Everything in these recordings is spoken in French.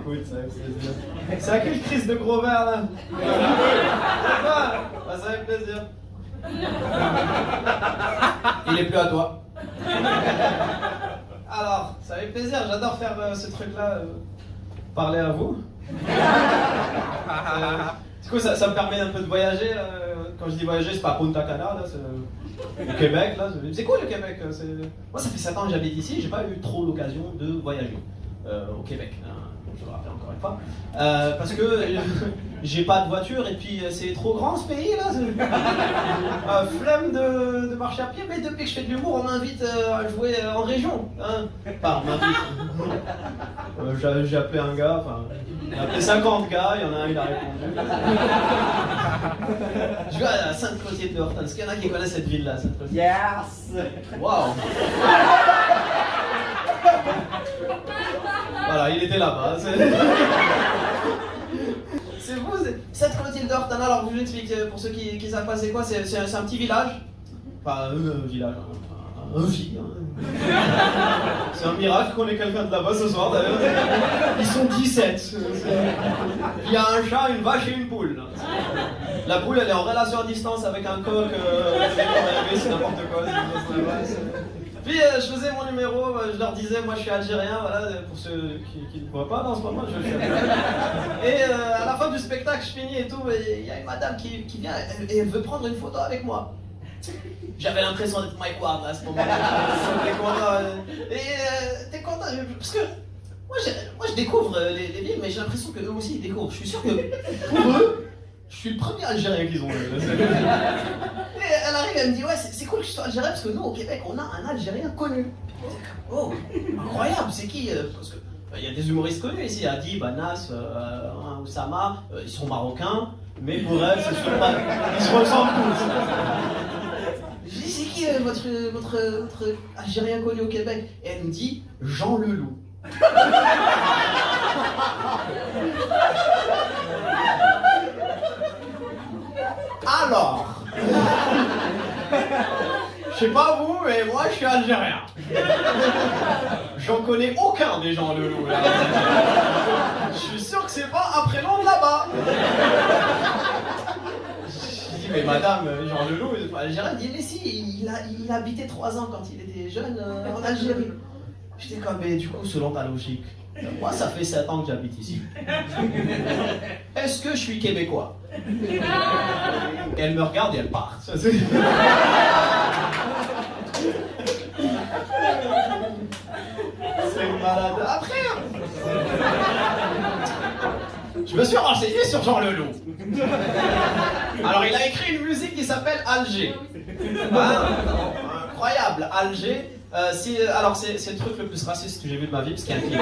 écoute, ça fait plaisir. C'est à quelle crise de gros verre là? Bah, ça fait plaisir. Il est plus à toi. Alors, ça fait plaisir, j'adore faire ce truc-là, parler à vous. Du coup, ça me permet un peu de voyager. Quand je dis voyager, c'est pas Punta Cana, là, c'est au Québec. Là, c'est cool le Québec. Moi, ça fait 7 ans que j'habite ici, j'ai pas eu trop l'occasion de voyager au Québec. Je le rappelle encore une fois. Parce que j'ai pas de voiture et puis c'est trop grand ce pays là. Flemme de marcher à pied, mais depuis que je fais de l'humour, on m'invite à jouer en région. Hein. Enfin, on m'invite. J'ai appelé un gars, enfin, j'ai appelé 50 gars, il y en a un, il a répondu. Je vais à Sainte-Clotilde-de-Horton. Est-ce qu'il y en a qui connaissent cette ville-là, Sainte-Clotilde? Yes! Waouh! Voilà, il était là-bas. C'est vous, Sainte-Clotilde-de-Horton. Alors, je vous explique, pour ceux qui savent pas c'est quoi, c'est un petit village. Enfin, un village, un vie. C'est un miracle qu'on ait quelqu'un de là-bas ce soir, d'ailleurs. Ils sont 17. Il y a un chat, une vache et une poule. La poule, elle est en relation à distance avec un coq. C'est n'importe quoi. Puis je faisais mon numéro, je leur disais, moi je suis algérien, voilà, pour ceux qui ne voient pas en ce moment, je suis algérien. Et à la fin du spectacle, je finis et tout, et il y a une madame qui vient et elle veut prendre une photo avec moi. J'avais l'impression d'être Mike Ward à ce moment-là. Et t'es content, parce que moi je découvre les villes, mais j'ai l'impression qu'eux aussi ils découvrent. Je suis sûr que pour eux, je suis le premier Algérien qu'ils ont vu. Et elle arrive, elle me dit, ouais, c'est cool que je sois Algérien parce que nous, au Québec, on a un Algérien connu. Oh, incroyable, c'est qui? Parce que il y a des humoristes connus ici, Adib, Anas, Oussama, ils sont marocains, mais pour elle, c'est sûr pas, ils se ressemblent tous. Je dis, c'est qui votre Algérien connu au Québec? Et elle me dit, Jean Leloup. Alors, je sais pas vous, mais moi je suis algérien. J'en connais aucun des gens Leloup là. Je suis sûr que c'est pas un prénom de là-bas. Je dis mais madame, Jean Leloup, il est pas algérien. Il dit mais si, il a habité 3 ans quand il était jeune en Algérie. J'étais comme mais du coup selon ta logique, moi ça fait 7 ans que j'habite ici. Est-ce que je suis québécois? Et elle me regarde et elle part. C'est malade. Après, je me suis renseigné sur Jean Leloup. Alors il a écrit une musique qui s'appelle Alger. Incroyable, Alger. C'est le truc le plus raciste que j'ai vu de ma vie, parce qu'il y a un clip.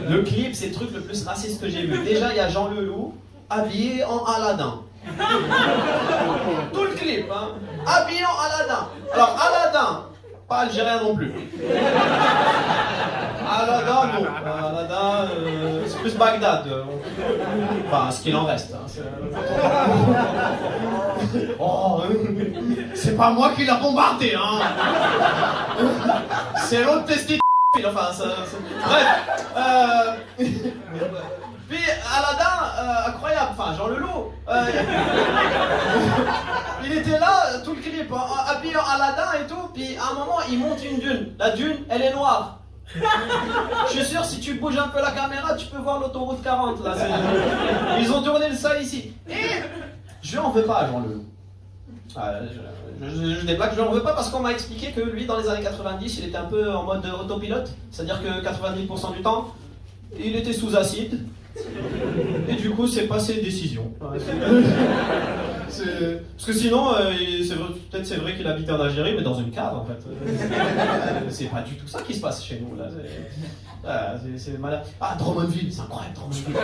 Le clip, c'est le truc le plus raciste que j'ai vu. Déjà, il y a Jean Leloup habillé en Aladdin. Tout le clip, hein. Habillé en Aladdin. Alors, Aladdin, pas algérien non plus. Aladdin, non. Aladdin, c'est plus Bagdad. Enfin, ce qu'il en reste. Hein. Oh, c'est pas moi qui l'a bombardé, hein. C'est l'autre testicule. Enfin, bref. Puis Aladdin, incroyable, enfin Jean Leloup, il était là, tout le clip, habillé en Aladdin et tout, puis à un moment il monte une dune. La dune, elle est noire. Je suis sûr, si tu bouges un peu la caméra, tu peux voir l'autoroute 40 là. Ils ont tourné ça ici. Et je lui en veux pas à Jean Leloup. Je déblaque, je lui en veux pas parce qu'on m'a expliqué que lui, dans les années 90, il était un peu en mode autopilote. C'est-à-dire que 90% du temps, il était sous acide. Et du coup, c'est pas ses décisions. Parce que sinon, peut-être c'est vrai qu'il habitait en Algérie, mais dans une cave en fait. C'est pas du tout ça qui se passe chez nous là. C'est malade. Ah, Drummondville, c'est incroyable, Drummondville.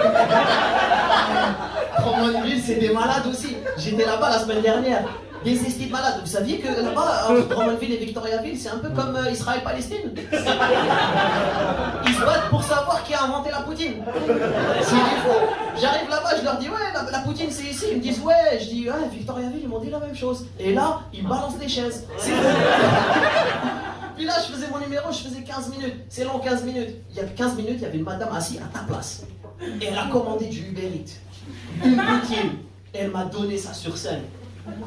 Drummondville, c'est des malades aussi. J'étais là-bas la semaine dernière. Des estis de malades. Vous saviez que là-bas, entre Drummondville et Victoriaville, c'est un peu comme Israël-Palestine. Ils se battent pour savoir qui a inventé la poutine. C'est fou. J'arrive là-bas, je leur dis ouais, la poutine c'est ici. Ils me disent ouais. Je dis ouais, Victoriaville, ils m'ont dit la même chose. Et là, ils balancent des chaises. C'est fou. Puis là, je faisais mon numéro, je faisais 15 minutes. C'est long, 15 minutes. Il y a 15 minutes, il y avait une madame assise à ta place. Et elle a commandé du Uber Eats. Une poutine. Elle m'a donné ça sur scène.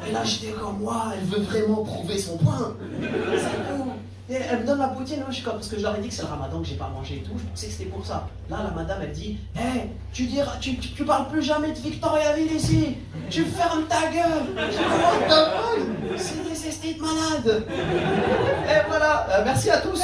Et là, j'étais comme, moi, elle veut vraiment prouver son point. C'est tout. Et elle me donne la poutine, je suis comme, parce que je leur ai dit que c'est le ramadan, que j'ai pas mangé et tout, je pensais que c'était pour ça. Là, la madame, elle dit, hé, tu parles plus jamais de Victoriaville ici, tu fermes ta gueule. Je dis, what the fuck? C'est des esthètes malades. Et voilà, merci à tous.